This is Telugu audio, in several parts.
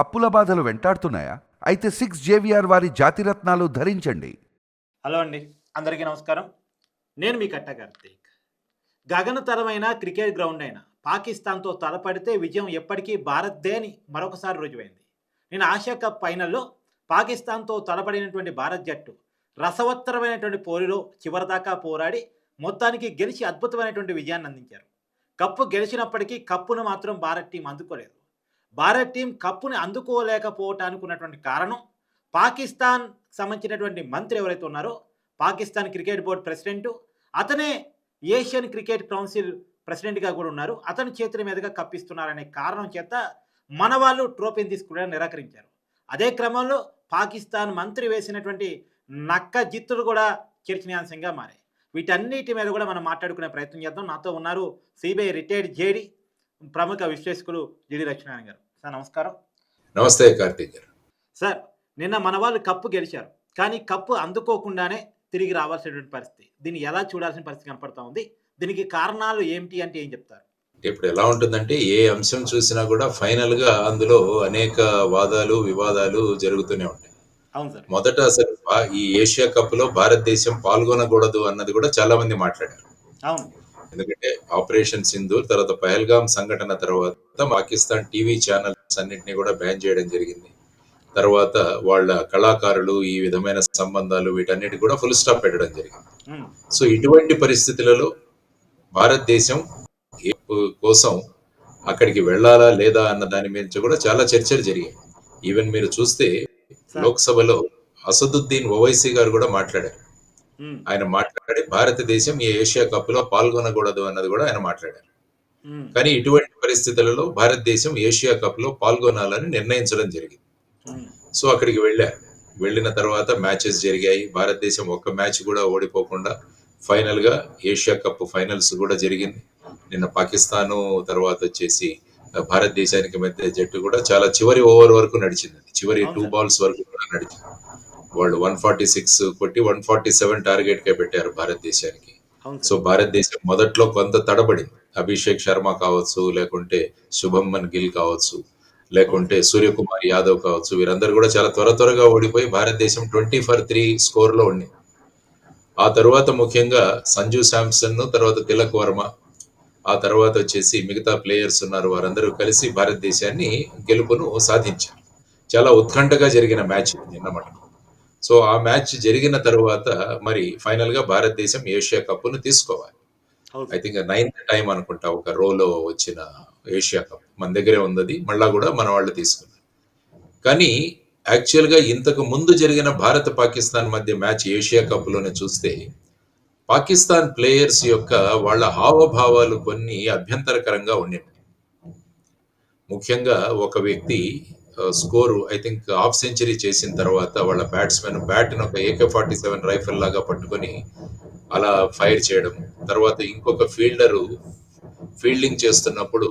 అప్పుల బాధలు వెంటాడుతున్నాయా? అయితే 6 JVR వారి జాతిరత్నాలు ధరించండి. హలో అండి. అందరికీ నమస్కారం. నేను మీ కట్ట కార్తీక్. గగనతరమైన క్రికెట్ గ్రౌండ్ అయిన పాకిస్తాన్‌తో తలపడితే విజయం ఎప్పటికీ భారత్‌దే అని మరొకసారి రుజువైంది. నిన్న ఆసియా కప్ ఫైనల్‌లో పాకిస్తాన్‌తో తలపడినటువంటి భారత్ జట్టు రసవత్తరమైనటువంటి పోరులో చివరిదాకా పోరాడి మొత్తానికి గెలిచి అద్భుతమైనటువంటి విజయాన్ని అందించారు. కప్పు గెలిచినప్పటికీ కప్పును మాత్రం భారత్ టీం అందుకోలేదు. భారత్ టీం కప్పుని అందుకోలేకపోవటానికి ఉన్నటువంటి కారణం పాకిస్తాన్ సంబంధించినటువంటి మంత్రి ఎవరైతే ఉన్నారో పాకిస్తాన్ క్రికెట్ బోర్డ్ ప్రెసిడెంటు, అతనే ఏషియన్ క్రికెట్ కౌన్సిల్ ప్రెసిడెంట్‌గా కూడా ఉన్నారు. అతని చేతుల మీదుగా కప్పిస్తున్నారనే కారణం చేత మన వాళ్ళు ట్రోఫీని తీసుకోవడానికి నిరాకరించారు. అదే క్రమంలో పాకిస్తాన్ మంత్రి వేసినటువంటి నక్క జిత్తులు కూడా చర్చనీయాంశంగా మారాయి. వీటన్నిటి మీద కూడా మనం మాట్లాడుకునే ప్రయత్నం చేద్దాం. నాతో ఉన్నారు సిబిఐ రిటైర్డ్ జేడీ, ప్రముఖ విశ్లేషకులు జిడి లక్ష్మీనారాయణ గారు. సార్ నమస్కారం. నమస్తే కార్తీక్ గారు. సార్, నిన్న మన వాళ్ళు కప్పు గెలిచారు. కానీ కప్పు అందుకోకుండానే తిరిగి రావాల్సినటువంటి పరిస్థితి. దీన్ని ఎలా చూడాల్సిన పరిస్థితి కనపడతా ఉంది? దీనికి కారణాలు ఏమిటి అంటే ఏం చెప్తారు? ఇప్పుడు ఎలా ఉంటుందంటే ఏ అంశం చూసినా కూడా ఫైనల్ గా అందులో అనేక వాదాలు వివాదాలు జరుగుతూనే ఉంటాయి. అవును సార్. మొదట అసలు ఈ ఏషియా కప్ లో భారతదేశం పాల్గొనకూడదు అన్నది కూడా చాలా మంది మాట్లాడారు. అవును. ఎందుకంటే ఆపరేషన్ సింధూర్ తర్వాత పహల్గాం సంఘటన తర్వాత పాకిస్తాన్ టీవీ ఛానల్స్ అన్నింటినీ కూడా బ్యాన్ చేయడం జరిగింది. తర్వాత వాళ్ళ కళాకారులు ఈ విధమైన సంబంధాలు వీటన్నిటి కూడా ఫుల్ స్టాప్ పెట్టడం జరిగింది. సో ఇటువంటి పరిస్థితులలో భారతదేశం కోసం అక్కడికి వెళ్ళాలా లేదా అన్న దాని మీద కూడా చాలా చర్చలు జరిగాయి. ఈవెన్ మీరు చూస్తే లోక్సభలో అసదుద్దీన్ ఓవైసీ గారు కూడా మాట్లాడారు. ఆయన మాట్లాడి భారతదేశం ఈ ఏషియా కప్ లో పాల్గొనకూడదు అన్నది కూడా ఆయన మాట్లాడారు. కానీ ఇటువంటి పరిస్థితులలో భారతదేశం ఏషియా కప్ లో పాల్గొనాలని నిర్ణయించడం జరిగింది. సో అక్కడికి వెళ్ళిన తర్వాత మ్యాచెస్ జరిగాయి. భారతదేశం ఒక్క మ్యాచ్ కూడా ఓడిపోకుండా ఫైనల్ గా ఏషియా కప్ ఫైనల్స్ కూడా జరిగింది. నిన్న పాకిస్తాను తర్వాత వచ్చేసి భారతదేశానికి మధ్య జట్టు కూడా చాలా చివరి ఓవర్ వరకు నడిచింది. చివరి 2 balls వరకు కూడా నడిచింది. వాళ్ళు 146 కొట్టి 147 టార్గెట్ గా పెట్టారు భారతదేశానికి. సో భారతదేశం మొదట్లో కొంత తడబడింది. అభిషేక్ శర్మ కావచ్చు, లేకుంటే శుభమన్ గిల్ కావచ్చు, లేకుంటే సూర్యకుమార్ యాదవ్ కావచ్చు, వీరందరూ కూడా చాలా త్వరగా ఓడిపోయి భారతదేశం 20 for 3 స్కోర్ లో ఉంది. ఆ తర్వాత ముఖ్యంగా సంజు శాంసన్, తర్వాత తిలక్ వర్మ, ఆ తర్వాత వచ్చేసి మిగతా ప్లేయర్స్ ఉన్నారు, వారందరూ కలిసి భారతదేశాన్ని గెలుపును సాధించారు. చాలా ఉత్కంఠగా జరిగిన మ్యాచ్ నిన్నమాట. సో ఆ మ్యాచ్ జరిగిన తర్వాత మరి ఫైనల్ గా భారతదేశం ఏషియా కప్పును తీసుకోవాలి. ఐ థింక్ 9th టైం అనుకుంటా ఒక రోలో వచ్చిన ఏషియా కప్ మన దగ్గరే ఉంది. మళ్ళా కూడా మన వాళ్ళు తీసుకున్నారు. కానీ యాక్చువల్ గా ఇంతకు ముందు జరిగిన భారత్ పాకిస్తాన్ మధ్య మ్యాచ్ ఏషియా కప్ లోనే చూస్తే పాకిస్తాన్ ప్లేయర్స్ యొక్క వాళ్ళ హావభావాలు కొన్ని అభ్యంతరకరంగా ఉండేవి. ముఖ్యంగా ఒక వ్యక్తి score I think half century చేసిన తర్వాత వాళ్ళ బ్యాట్స్మెన్ బ్యాట్ను ఒక AK-47 రైఫిల్ లాగా పట్టుకొని అలా ఫైర్ చేయడం, తర్వాత ఇంకొక ఫీల్డరు ఫీల్డింగ్ చేస్తున్నప్పుడు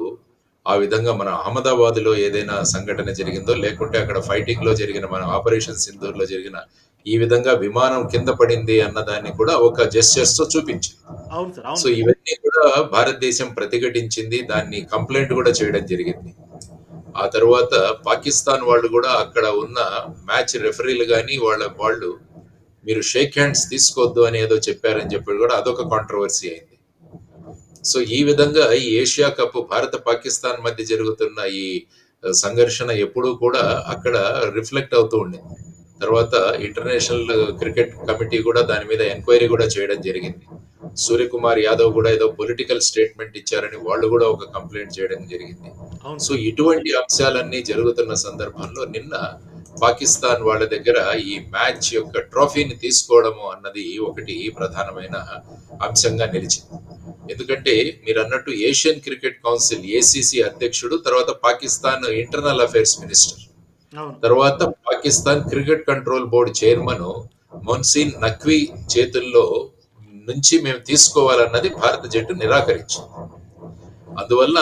ఆ విధంగా మన అహ్మదాబాద్ లో ఏదైనా సంఘటన జరిగిందో, లేకుంటే అక్కడ ఫైటింగ్ లో జరిగిన మన ఆపరేషన్ సింధూర్ లో జరిగిన ఈ విధంగా విమానం కింద పడింది అన్న దాన్ని కూడా ఒక జెస్చర్స్ తో చూపించింది. సో ఇవన్నీ కూడా భారతదేశం ప్రతిఘటించింది, దాన్ని కంప్లైంట్ కూడా చేయడం జరిగింది. ఆ తర్వాత పాకిస్తాన్ వాళ్ళు కూడా అక్కడ ఉన్న మ్యాచ్ రెఫరీలు కానీ వాళ్ళు మీరు షేక్ హ్యాండ్స్ తీసుకోవద్దు అని ఏదో చెప్పారని చెప్పి కూడా అదొక కాంట్రవర్సీ అయింది. సో ఈ విధంగా ఈ ఏషియా కప్ భారత పాకిస్తాన్ మధ్య జరుగుతున్న ఈ సంఘర్షణ ఎప్పుడూ కూడా అక్కడ రిఫ్లెక్ట్ అవుతూ ఉండింది. తర్వాత ఇంటర్నేషనల్ క్రికెట్ కమిటీ కూడా దాని మీద ఎంక్వైరీ కూడా చేయడం జరిగింది. సూర్యకుమార్ యాదవ్ కూడా ఏదో పొలిటికల్ స్టేట్మెంట్ ఇచ్చారని వాళ్ళు కూడా ఒక కంప్లైంట్ చేయడం జరిగింది. సో ఇటువంటి అంశాలన్నీ జరుగుతున్న సందర్భంలో నిన్న పాకిస్తాన్ వాళ్ళ దగ్గర ఈ మ్యాచ్ యొక్క ట్రోఫీని తీసుకోవడము అన్నది ఒకటి ప్రధానమైన అంశంగా నిలిచింది. ఎందుకంటే మీరు అన్నట్టు ఏషియన్ క్రికెట్ కౌన్సిల్ ACC అధ్యక్షుడు, తర్వాత పాకిస్తాన్ ఇంటర్నల్ అఫైర్స్ మినిస్టర్, తర్వాత Pakistan cricket control board chairman Mohsin Naqvi చేతుల్లో నుంచి మేము తీసుకోవాలన్నది భారత జట్టు నిరాకరించింది. అందువల్ల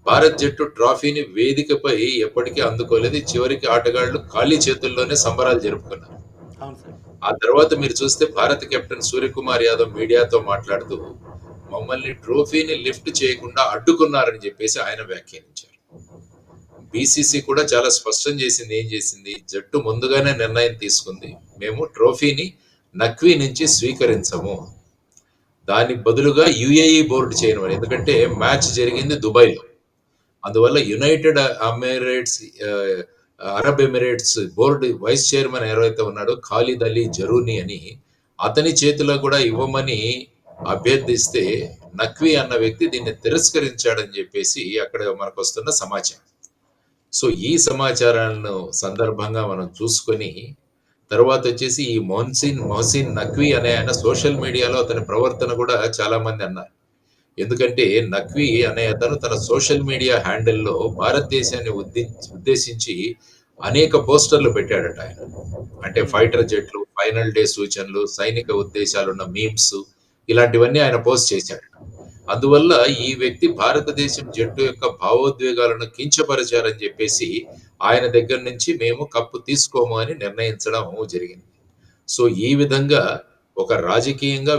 భారత్ జట్టు ట్రోఫీని వేదికపై ఎప్పటికీ అందుకోలేదు. చివరికి ఆటగాళ్లు ఖాళీ చేతుల్లోనే సంబరాలు జరుపుకున్నారు. ఆ తర్వాత మీరు చూస్తే భారత కెప్టెన్ సూర్యకుమార్ యాదవ్ మీడియాతో మాట్లాడుతూ మమ్మల్ని ట్రోఫీని లిఫ్ట్ చేయకుండా అడ్డుకున్నారని చెప్పేసి ఆయన వ్యాఖ్యానించారు. బీసీసీ కూడా చాలా స్పష్టం చేసింది. ఏం చేసింది? జట్టు ముందుగానే నిర్ణయం తీసుకుంది. మేము ట్రోఫీని నక్వీ నుంచి స్వీకరించము. దానికి బదులుగా యుఏఈ బోర్డు చేయమని. ఎందుకంటే మ్యాచ్ జరిగింది దుబాయ్‌లో. అందువల్ల united emirates arab emirates board vice chairman ఎవరైతే ఉన్నాడో ఖాలిద్ అలీ జరూని అని, అతని చేతిలో కూడా ఇవ్వమని అభ్యర్థిస్తే నక్వీ అన్న వ్యక్తి దీన్ని తిరస్కరించాడని చెప్పేసి అక్కడ మనకు వస్తున్న సమాచారం. సో ఈ సమాచారాలను సందర్భంగా మనం చూసుకొని తర్వాత వచ్చేసి ఈ మొహసిన్ నక్వీ అనే ఆయన సోషల్ మీడియాలో అతని ప్రవర్తన కూడా చాలా మంది అన్నారు. ఎందుకంటే నక్వీ అనే అతను తన సోషల్ మీడియా హ్యాండిల్లో భారతదేశాన్ని ఉద్దేశించి అనేక పోస్టర్లు పెట్టాడట ఆయన. అంటే ఫైటర్ జెట్లు, ఫైనల్ డే సూచనలు, సైనిక ఉద్దేశాలున్న మీమ్స్, ఇలాంటివన్నీ ఆయన పోస్ట్ చేశాడు. అందువల్ల ఈ వ్యక్తి భారతదేశం జట్టు యొక్క భావోద్వేగాలను కించపరిచారని చెప్పేసి ఆయన దగ్గర నుంచి మేము కప్పు తీసుకోము అని నిర్ణయించడం జరిగింది. సో ఈ విధంగా ఒక రాజకీయంగా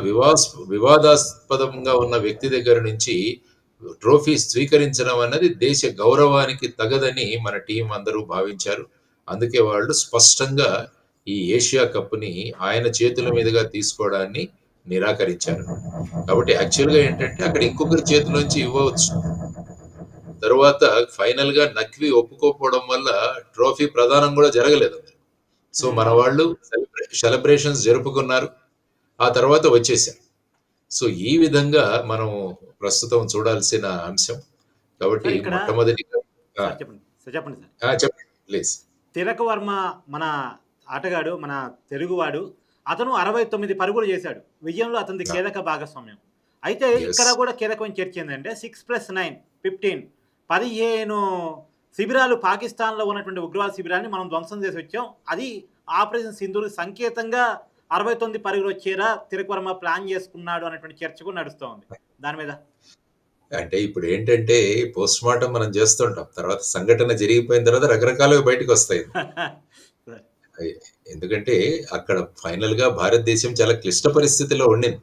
వివాదాస్పదంగా ఉన్న వ్యక్తి దగ్గర నుంచి ట్రోఫీ స్వీకరించడం అన్నది దేశ గౌరవానికి తగదని మన టీం అందరూ భావించారు. అందుకే వాళ్ళు స్పష్టంగా ఈ ఏషియా కప్ని ఆయన చేతుల మీదుగా తీసుకోవడాన్ని నిరాకరించారు. కాబట్టి యాక్చువల్గా ఏంటంటే అక్కడ ఇంకొకరి చేతిలోంచి ఇవ్వవచ్చు. తరువాత ఫైనల్ గా నక్వీ ఒప్పుకోకపోవడం వల్ల ట్రోఫీ ప్రదానం కూడా జరగలేదు. సో మన వాళ్ళు సెలబ్రేషన్స్ జరుపుకున్నారు, ఆ తర్వాత వచ్చేసారు. సో ఈ విధంగా మనం ప్రస్తుతం చూడాల్సిన అంశం. కాబట్టి సార్, ఇక్కడ మొట్టమొదటిగా సార్ చెప్పండి సార్. చెప్పండి ప్లీజ్. తిలక్ వర్మ మన ఆటగాడు, మన తెలుగువాడు. అతను 69 పరుగులు చేశాడు. విజయంలో అతనిది కీలక భాగస్వామ్యం. అయితే ఇక్కడ కూడా కీలకమైన చర్చ ఏంటంటే 6+9 15 15 శిబిరాలు పాకిస్తాన్లో ఉన్నటువంటి ఉగ్రవాద శిబిరాన్ని మనం ధ్వంసం చేసి వచ్చాం. అది ఆపరేషన్ సింధూర్ సంకేతంగా 69 పరుగులు వచ్చేలా తిలక్ వర్మ ప్లాన్ చేసుకున్నాడు అనేటువంటి చర్చ కూడా నడుస్తూ ఉంది. దాని మీద అంటే ఇప్పుడు ఏంటంటే పోస్ట్ మార్టం మనం చేస్తుంటాం, తర్వాత సంఘటన జరిగిపోయిన తర్వాత రకరకాలుగా బయటకు వస్తాయి. ఎందుకంటే అక్కడ ఫైనల్ గా భారతదేశం చాలా క్లిష్ట పరిస్థితిలో ఉండింది.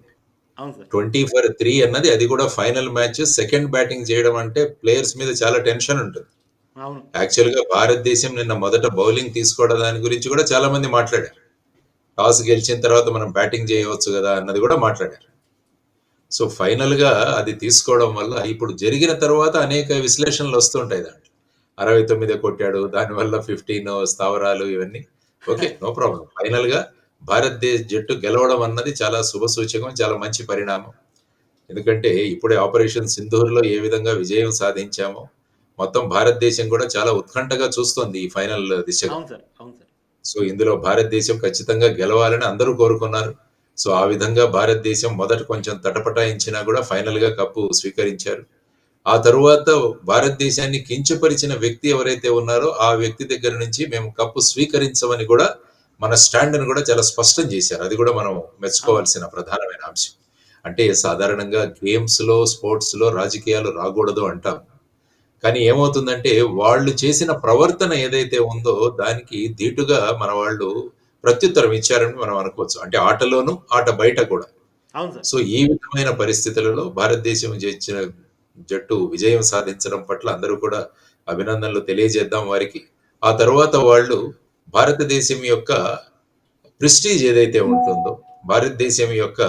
20-3 అన్నది, అది కూడా ఫైనల్ మ్యాచ్, సెకండ్ బ్యాటింగ్ చేయడం అంటే ప్లేయర్స్ మీద చాలా టెన్షన్ ఉంటుంది. యాక్చువల్ గా భారతదేశం నిన్న మొదట బౌలింగ్ తీసుకోవడం దాని గురించి కూడా చాలా మంది మాట్లాడారు. టాస్ గెలిచిన తర్వాత మనం బ్యాటింగ్ చేయవచ్చు కదా అన్నది కూడా మాట్లాడారు. సో ఫైనల్ గా అది తీసుకోవడం వల్ల ఇప్పుడు జరిగిన తర్వాత అనేక విశ్లేషణలు వస్తుంటాయి. దాంట్లో 69 కొట్టాడు, దానివల్ల 15 స్థావరాలు, ఇవన్నీ ఓకే, నో ప్రాబ్లం. ఫైనల్ గా భారతదేశ జట్టు గెలవడం అన్నది చాలా శుభ సూచకం, చాలా మంచి పరిణామం. ఎందుకంటే ఇప్పుడే ఆపరేషన్ సింధూర్లో ఏ విధంగా విజయం సాధించామో మొత్తం భారతదేశం కూడా చాలా ఉత్కంఠగా చూస్తోంది ఈ ఫైనల్ దిశగా. సో ఇందులో భారతదేశం ఖచ్చితంగా గెలవాలని అందరూ కోరుకున్నారు. సో ఆ విధంగా భారతదేశం మొదట కొంచెం తటపటాయించినా కూడా ఫైనల్ గా కప్పు స్వీకరించారు. ఆ తరువాత భారతదేశాన్ని కించపరిచిన వ్యక్తి ఎవరైతే ఉన్నారో ఆ వ్యక్తి దగ్గర నుంచి మేము కప్పు స్వీకరించమని కూడా మన స్టాండ్ని కూడా చాలా స్పష్టం చేశారు. అది కూడా మనం మెచ్చుకోవాల్సిన ప్రధానమైన అంశం. అంటే సాధారణంగా గేమ్స్ లో, స్పోర్ట్స్ లో రాజకీయాలు రాకూడదు అంటాం. కానీ ఏమవుతుందంటే వాళ్ళు చేసిన ప్రవర్తన ఏదైతే ఉందో దానికి ధీటుగా మన వాళ్ళు ప్రత్యుత్తరం ఇచ్చారని మనం అనుకోవచ్చు. అంటే ఆటలోను, ఆట బయట కూడా. సో ఈ విధమైన పరిస్థితులలో భారతదేశం చేసిన జట్టు విజయం సాధించడం పట్ల అందరూ కూడా అభినందనలు తెలియజేద్దాం వారికి. ఆ తర్వాత వాళ్ళు భారతదేశం యొక్క ప్రెస్టీజ్ ఏదైతే ఉంటుందో, భారతదేశం యొక్క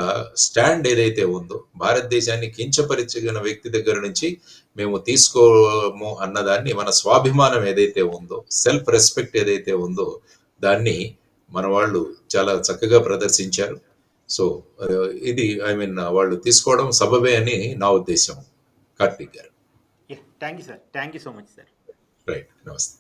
స్టాండ్ ఏదైతే ఉందో, భారతదేశాన్ని కించపరిచిన వ్యక్తి దగ్గర నుంచి మేము తీసుకోము అన్నదాన్ని, మన స్వాభిమానం ఏదైతే ఉందో, సెల్ఫ్ రెస్పెక్ట్ ఏదైతే ఉందో, దాన్ని మన వాళ్ళు చాలా చక్కగా ప్రదర్శించారు. సో ఇది వాళ్ళు తీసుకోవడం సబబే అని నా ఉద్దేశం. కార్తీక్ గారు. Thank you sir. Thank you so much sir. Right, నమస్తే.